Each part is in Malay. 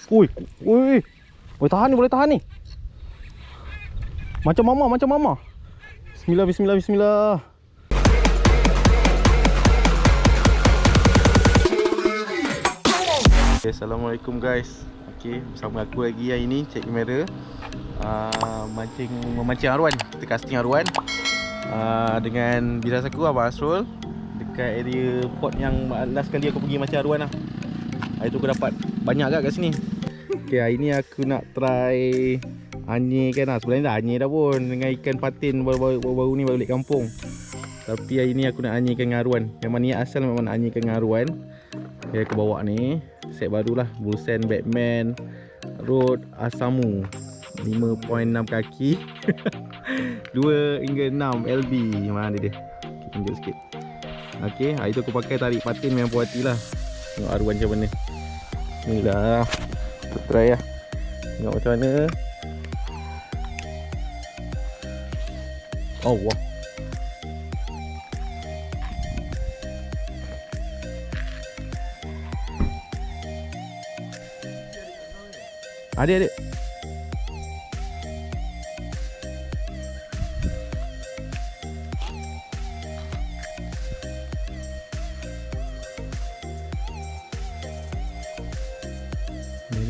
Ui, ui. Boleh tahan ni, boleh tahan ni. Macam mama, macam mama. Bismillah, bismillah, bismillah. Okay, Assalamualaikum guys. Okay, bersama aku lagi hari ni, Cik Kamera. Memancing haruan. Kita casting haruan dengan biras aku, Abang Asrul, dekat area pot yang last kali aku pergi mancing haruan lah. Hari tu aku dapat banyak agak kat sini. Okay, hari ni aku nak try anyirkan lah. Sebenarnya dah anyir dah pun dengan ikan patin baru ni, baru balik kampung. Tapi hari ni aku nak anyirkan dengan haruan. Memang niat asal memang nak anyirkan dengan haruan. Okay, aku bawa ni set baru lah, Bulsen Batman Road Asamu 5.6 kaki 2 hingga 6 LB. Mana dia? Okay, tunjuk sikit. Okay, hari tu aku pakai tarik patin memang puas hati lah. Tengok haruan macam mana. Bismillah. Kita try lah. Tengok macam mana. Oh wow. Adik.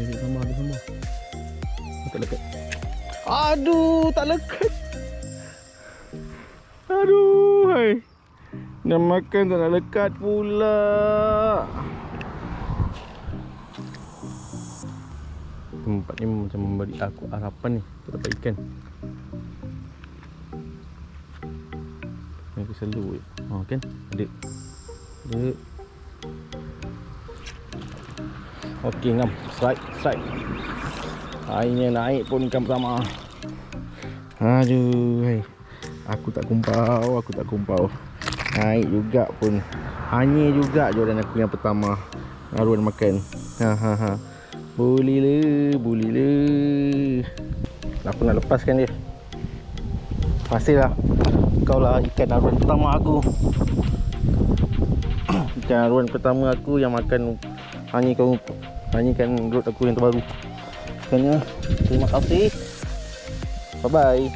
Dia tambah. Tak lekat. Aduh, tak lekat. Aduh, hai. Nak makan tak nak lekat pula. Tempat ni macam memberi aku harapan ni untuk dapat ikan. Aku selalu kan ada. Okey, ngam strike. Airnya naik pun ikan pertama. Aduh, hai. Aku tak kumpau. Naik juga pun. Hanyir juga joran aku yang pertama. Haruan makan. Boleh le. Aku nak lepaskan dia. Pastilah kau lah ikan haruan pertama aku. Ikan haruan pertama aku yang makan hanyirkan rod aku yang terbaru. Sekiannya, terima kasih. Bye bye.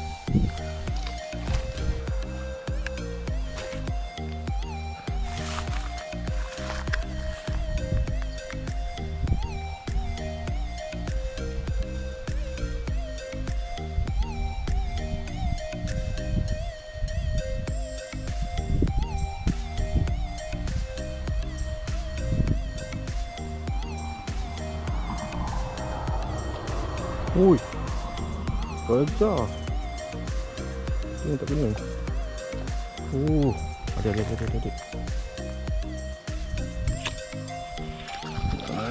Ui, kerja. Ini tak kena. Ada.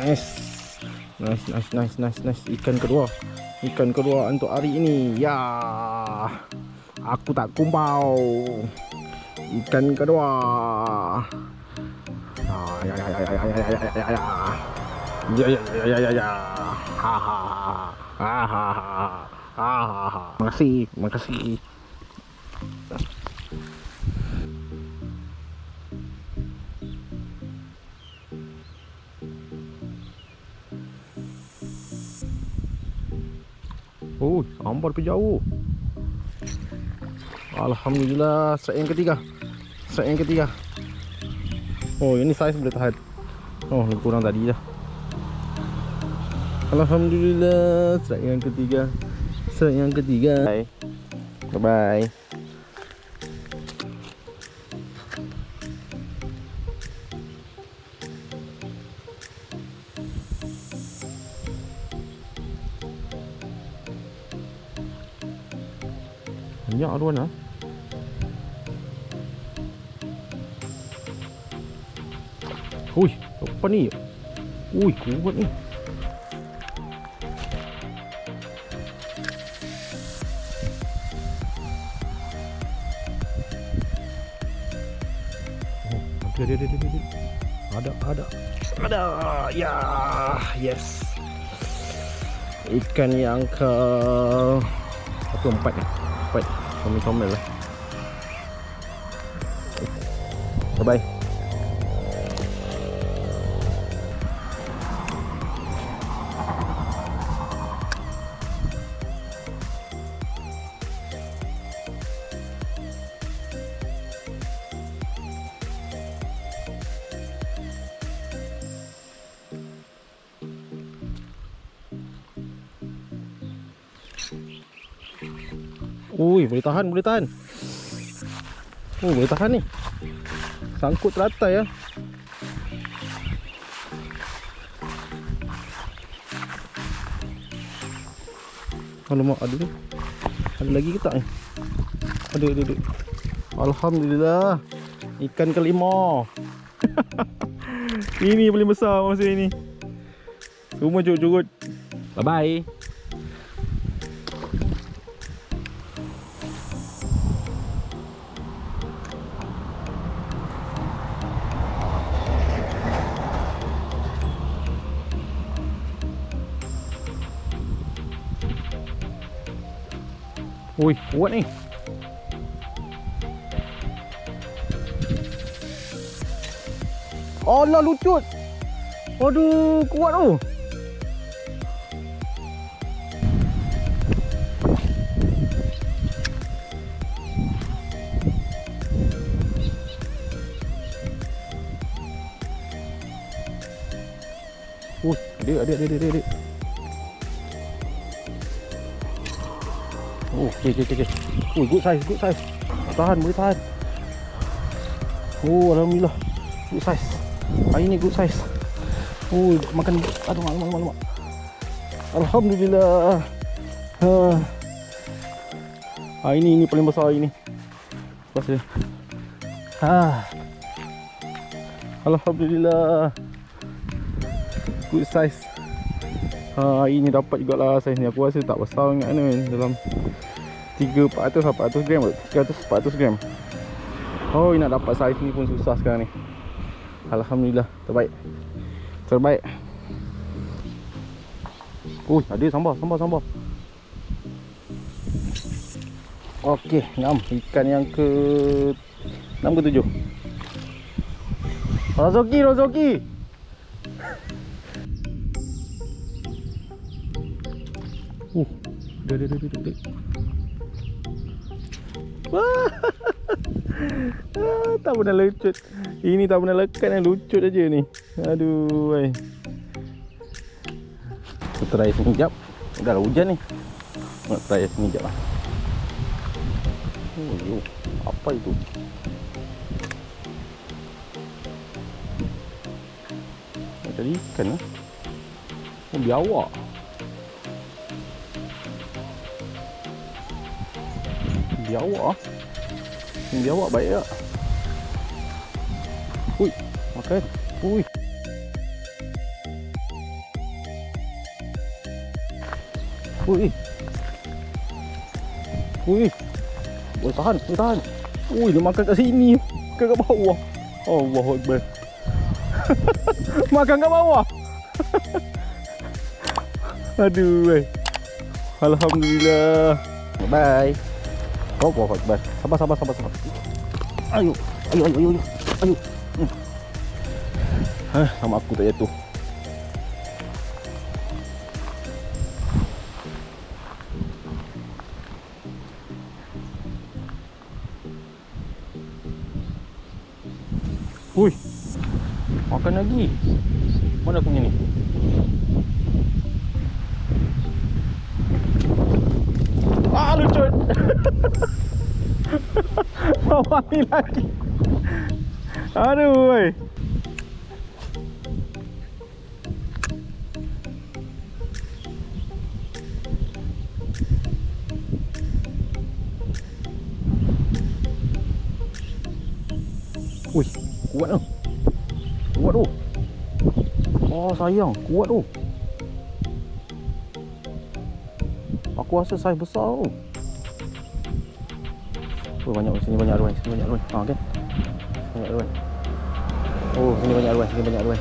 Nice. Ikan kedua untuk hari ini. Ya, aku tak kumpau. Ikan kedua. Ya. Makasih. Oh, sambar pergi jauh. Alhamdulillah, strike yang ketiga. Oh, ini saiz boleh tahan. Oh, lebih kurang tadi dah. Alhamdulillah, strike yang ketiga. Bye. Banyak haruan lah. Ui, apa ni? Ui, kuat ni. Ada. Ya, yes. Ikan yang empat ni. Comel lah. Bye bye. Ui, boleh tahan, boleh tahan. Oh, boleh tahan ni. Sangkut teratai ya. Alamak, ada ni. Ada lagi ke tak ni? Ada. Alhamdulillah. Ikan kelima. Ini paling besar masa ini. Semua curut-curut. Bye-bye. Ui, kuat ni. Alah, lucut. Aduh, kuat tu. Adik. Oh, okay. Oh, good size. Boleh tahan. Oh, alhamdulillah. Good size. Hari ni good size. Oh, makan. Aduh, alamak. Alhamdulillah. Ini paling besar hari ni. Lepas dia. Alhamdulillah. Good size. Hari ni dapat jugalah saiz ni. Aku rasa tak besar sangat ni, dalam 300-400 gram, 300-400 gram. Oh, nak dapat saiz ni pun susah sekarang ni. Alhamdulillah, terbaik. Oh, ada sambal. Okey, 6. Ikan yang ke 6 ke 7. Rozoki. Dia. Tak pernah lucut. Ini tak pernah lekat yang lucut aja ni. Aduh, wei. Kita try sini jap. Dah lah hujan ni. Nak try sini jap lah. Oh, apa itu? Nak cari ikan lah. Oh, biawak. Biawak baik tak? Ui, makan. Ui. Boleh tahan. Ui, dia makan kat sini. Makan kat bawah. Allahu Akbar. Makan kat bawah. Aduh, alhamdulillah. Bye. Allahu Akbar. Sabar. Ayo. Sama aku tak jatuh. Ui. Makan lagi. Mana aku punya ni? Lucut. Bawah ni lagi. Aduh, woi. Ui, kuat tu. Oh, sayang, kuat tu. Aku rasa saiz besar tu. Oh, banyak sini banyak aruan. Okey. Banyak aruan. Oh, sini banyak aruan. Sini banyak aruan.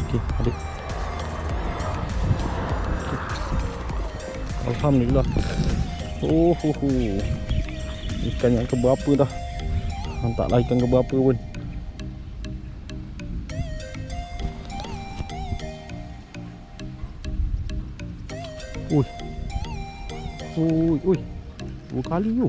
Okey, adik. Okay. Alhamdulillah. Ikan yang keberapa dah. Hantarlah ikan keberapa pun. Ui. 2 kali tu.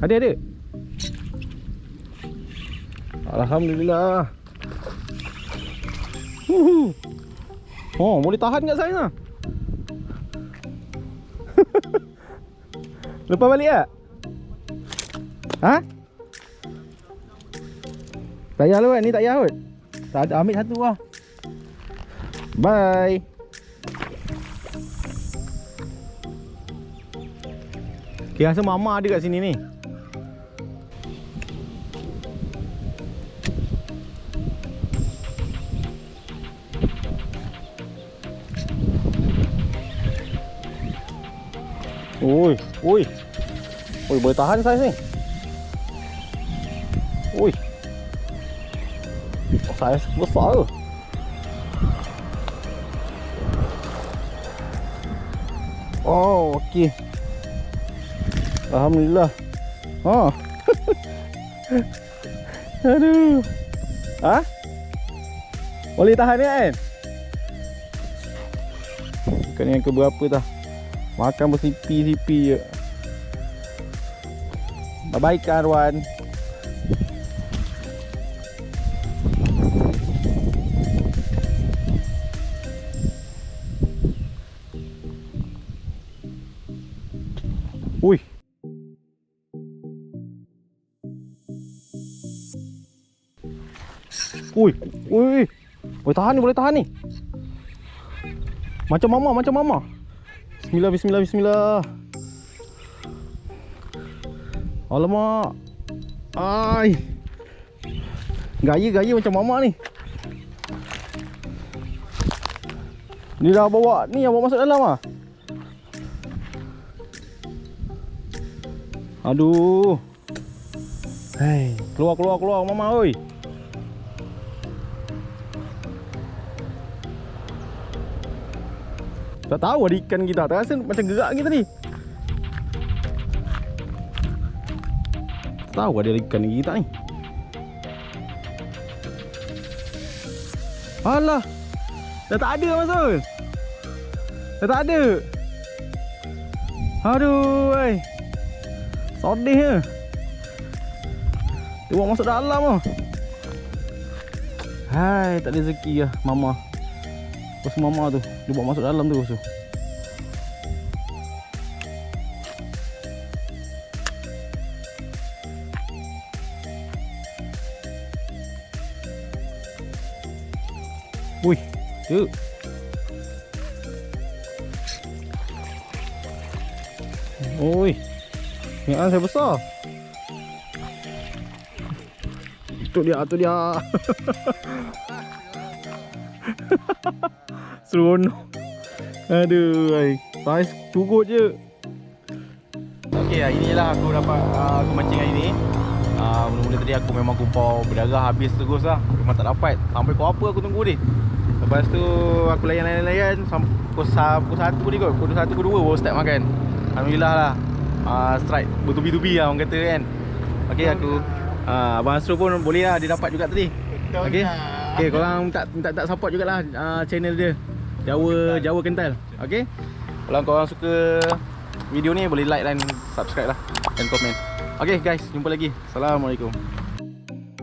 Ada. Alhamdulillah. Oh, boleh tahan kat saya. Lepas balik tak? Ha? Tak payah lu kan? Ni tak payah kot. Tak ada, ambil satu lah. Bye. Okay, rasa mama ada kat sini ni. Ui, boleh tahan saiz ni. Saiz besar tu. Oh, okey. Alhamdulillah. Aduh. Boleh tahan ni kan? Ikan yang keberapa dah. Makan bersipi-sipi je. Bye-bye Arwan. Ui. Boleh tahan ni. Macam mama. Bismillah. Alamak. Gaya macam mama ni. Ni dah bawa masuk dalam ah. Aduh. Keluar mama oi. Tak tahu ada ikan kita. Tak rasa macam gerak kita ni. Tak tahu ada ikan kita ni. Alah. Dah tak ada Mazul. Dah tak ada. Aduh. Sedih je. Dia bawa masuk dalam lah. Tak ada rezeki lah mama. Pas mama tu, dia bawa masuk dalam tu. Ui, tu. Ui. Yang saya besar. Itu dia. Seronok. Aduh, saiz turut je. Okey, hari ni lah aku dapat aku mancing hari ni. Mula-mula tadi aku memang kumpau berdarah habis terus lah. Memang tak dapat. Sampai pukul apa aku tunggu ni. Lepas tu aku layan sampai pukul 1 ni kot. Pukul 1, pukul 2 baru start makan. Alhamdulillah lah. Strike bertubi-tubi lah orang kata kan. Okey, aku Abang Asrul pun boleh lah, dia dapat juga tadi. Okey, korang minta support jugalah channel dia. Jawa Kental. Okey. Kalau korang suka video ni boleh like dan subscribe lah dan komen. Okey guys, jumpa lagi. Assalamualaikum.